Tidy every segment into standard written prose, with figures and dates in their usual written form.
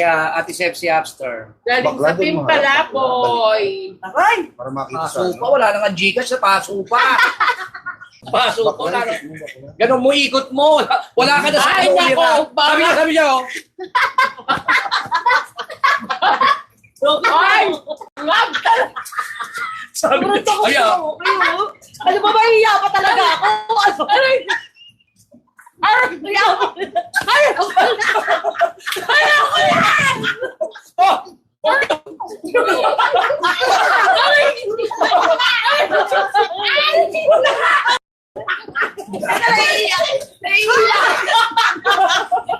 Ate Sepsi Upster. Galing sa Pimpalaboy. Aray! Para makita Paso pa, wala na nga Gcash sa paso pa. Paso pa, wala na. Ganun mo, ikot mo. Wala ka na sa Ay, ulira. nako, baka- Sabi niya, oh. Ay! Love talaga! Sabi niya, Kurot ako ay, sa kayo. Ano ba, mahihiya pa talaga ako? Ano? Aray! Aray! Ay! Ay! Ako yan! oh, Aray! Nahihiya! Nahihiya!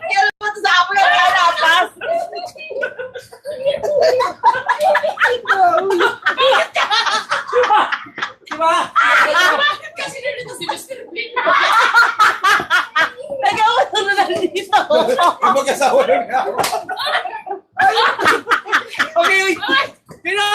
Kaya naman sa ako lang kalapas. diba? Kasi nandito si Mr. Bean. Nagawa na nandito. Yung mag-asawa na nga. Okay, uy. Yun na.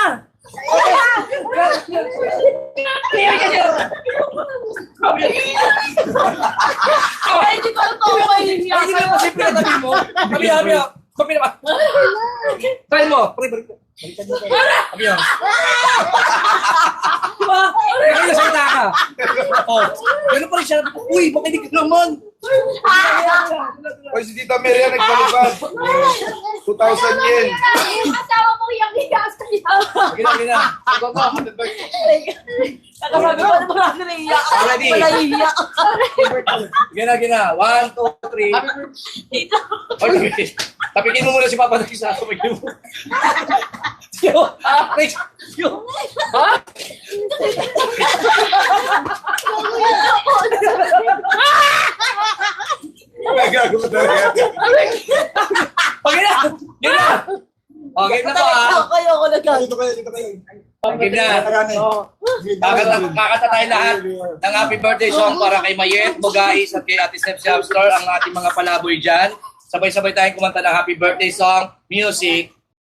Ay, hindi ko alam kung mahihiya Hindi ka. na kasi pinatabi mo. Sabi niya. Sabi naman. Try mo. Balik mo. Sabi niya. Diba? Kaya nasalita ka. Oh. Ganun pa rin siya. Uy, makinig ka naman. Oy, si Tita Maria nagpalipad. 2,000 yen. Asawa mo yung higas kaya. Gina. Nakasabi ko na mga nahihiya ka. Ready? Nahihiya ka. Gina. 1, 2, 3. Okay. Tapikin mo muna si Papa ng isa. Tapikin mo. Yo. Yo. Ha? Nagago na talaga. Okay na. Gina. Okay na to Kayo ako nagkakaroon. Dito kayo. Okay na. Kakanta tayo lahat ng happy birthday song para kay Mayet, Mugais at kay Ate Sepsi Upstar, ang ating mga palaboy dyan. Sabay-sabay tayong kumanta ng happy birthday song, music.